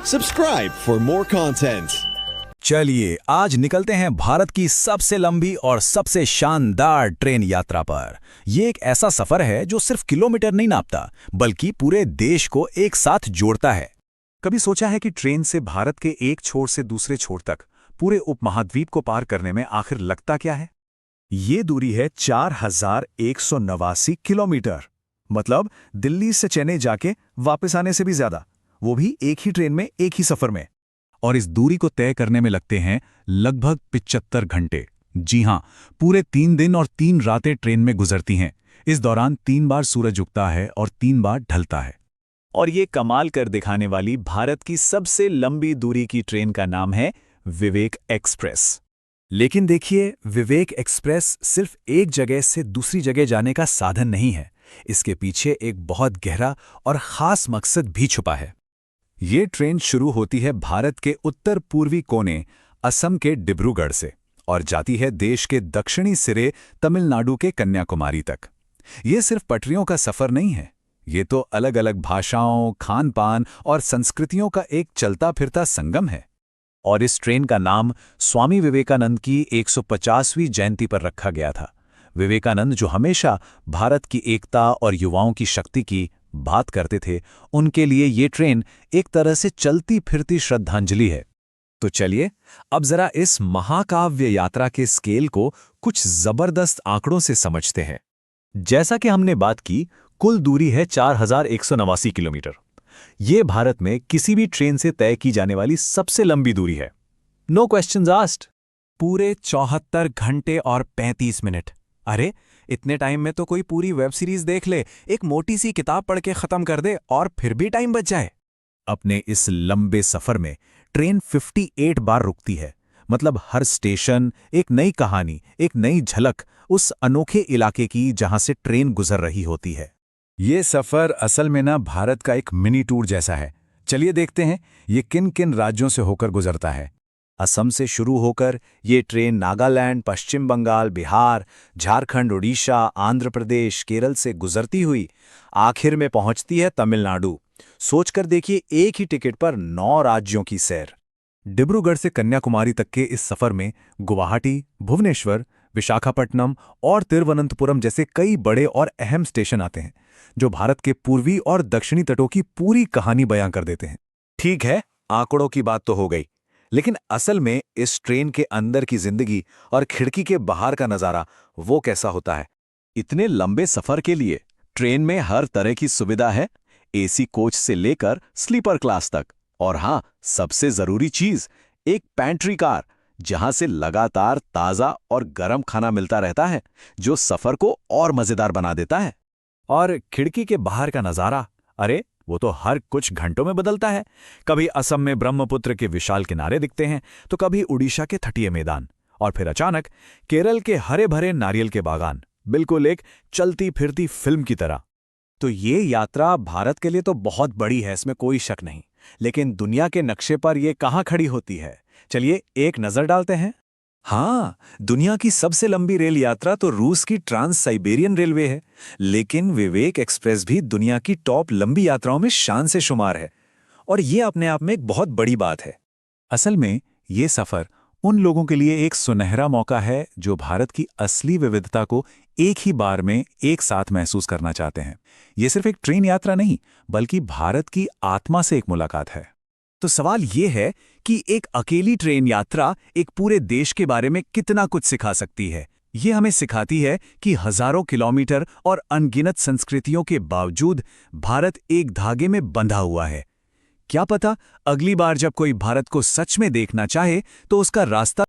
Subscribe for more content. चलिए आज निकलते हैं भारत की सबसे लंबी और सबसे शानदार ट्रेन यात्रा पर। ये एक ऐसा सफर है जो सिर्फ किलोमीटर नहीं नापता बल्कि पूरे देश को एक साथ जोड़ता है। कभी सोचा है कि ट्रेन से भारत के एक छोर से दूसरे छोर तक पूरे उपमहाद्वीप को पार करने में आखिर लगता क्या है? ये दूरी है 4189 किलोमीटर, मतलब दिल्ली से चेन्नई जाके वापस आने से भी ज्यादा, वो भी एक ही ट्रेन में एक ही सफर में। और इस दूरी को तय करने में लगते हैं लगभग 75 घंटे। जी हां, पूरे 3 दिन और 3 रातें ट्रेन में गुजरती हैं। इस दौरान 3 बार सूरज उगता है और 3 बार ढलता है। और ये कमाल कर दिखाने वाली भारत की सबसे लंबी दूरी की ट्रेन का नाम है विवेक एक्सप्रेस। लेकिन देखिए, विवेक एक्सप्रेस सिर्फ एक जगह से दूसरी जगह जाने का साधन नहीं है। इसके पीछे एक बहुत गहरा और खास मकसद भी छुपा है। ये ट्रेन शुरू होती है भारत के उत्तर पूर्वी कोने असम के डिब्रूगढ़ से और जाती है देश के दक्षिणी सिरे तमिलनाडु के कन्याकुमारी तक। ये सिर्फ पटरियों का सफर नहीं है, ये तो अलग अलग भाषाओं, खान पान और संस्कृतियों का एक चलता फिरता संगम है। और इस ट्रेन का नाम स्वामी विवेकानंद की 150वीं जयंती पर रखा गया था। विवेकानंद जो हमेशा भारत की एकता और युवाओं की शक्ति की बात करते थे, उनके लिए ये ट्रेन एक तरह से चलती फिरती श्रद्धांजलि है। तो चलिए अब जरा इस महाकाव्य यात्रा के स्केल को कुछ जबरदस्त आंकड़ों से समझते हैं। जैसा कि हमने बात की, कुल दूरी है 4189 किलोमीटर। ये भारत में किसी भी ट्रेन से तय की जाने वाली सबसे लंबी दूरी है। No questions asked. पूरे 74 घंटे और 35 मिनट। अरे, इतने टाइम में तो कोई पूरी वेब सीरीज देख ले, एक मोटी सी किताब पढ़ के खत्म कर दे और फिर भी टाइम बच जाए। अपने इस लंबे सफर में ट्रेन 58 बार रुकती है, मतलब हर स्टेशन एक नई कहानी, एक नई झलक उस अनोखे इलाके की जहां से ट्रेन गुजर रही होती है। ये सफर असल में ना भारत का एक मिनी टूर जैसा है। चलिए देखते हैं ये किन किन राज्यों से होकर गुजरता है। असम से शुरू होकर ये ट्रेन नागालैंड, पश्चिम बंगाल, बिहार, झारखंड, उड़ीसा, आंध्र प्रदेश, केरल से गुजरती हुई आखिर में पहुंचती है तमिलनाडु। सोचकर देखिए, एक ही टिकट पर 9 राज्यों की सैर। डिब्रूगढ़ से कन्याकुमारी तक के इस सफर में गुवाहाटी, भुवनेश्वर, विशाखापट्टनम और तिरुवनंतपुरम जैसे कई बड़े और अहम स्टेशन आते हैं, जो भारत के पूर्वी और दक्षिणी तटों की पूरी कहानी बयां कर देते हैं। ठीक है, आंकड़ों की बात तो हो गई, लेकिन असल में इस ट्रेन के अंदर की जिंदगी और खिड़की के बाहर का नजारा वो कैसा होता है? इतने लंबे सफर के लिए ट्रेन में हर तरह की सुविधा है, एसी कोच से लेकर स्लीपर क्लास तक। और हां, सबसे जरूरी चीज, एक पैंट्री कार, जहां से लगातार ताजा और गर्म खाना मिलता रहता है, जो सफर को और मजेदार बना देता है। और खिड़की के बाहर का नजारा, अरे वो तो हर कुछ घंटों में बदलता है। कभी असम में ब्रह्मपुत्र के विशाल किनारे दिखते हैं, तो कभी उड़ीसा के तटीय मैदान, और फिर अचानक केरल के हरे भरे नारियल के बागान, बिल्कुल एक चलती फिरती फिल्म की तरह। तो ये यात्रा भारत के लिए तो बहुत बड़ी है, इसमें कोई शक नहीं, लेकिन दुनिया के नक्शे पर ये कहाँ खड़ी होती है? चलिए एक नजर डालते हैं। हाँ, दुनिया की सबसे लंबी रेल यात्रा तो रूस की ट्रांस साइबेरियन रेलवे है, लेकिन विवेक एक्सप्रेस भी दुनिया की टॉप लंबी यात्राओं में शान से शुमार है। और ये अपने आप में एक बहुत बड़ी बात है। असल में ये सफर उन लोगों के लिए एक सुनहरा मौका है जो भारत की असली विविधता को एक ही बार में एक साथ महसूस करना चाहते हैं। ये सिर्फ एक ट्रेन यात्रा नहीं, बल्कि भारत की आत्मा से एक मुलाकात है। तो सवाल ये है कि एक अकेली ट्रेन यात्रा एक पूरे देश के बारे में कितना कुछ सिखा सकती है। ये हमें सिखाती है कि हजारों किलोमीटर और अनगिनत संस्कृतियों के बावजूद भारत एक धागे में बंधा हुआ है। क्या पता अगली बार जब कोई भारत को सच में देखना चाहे तो उसका रास्ता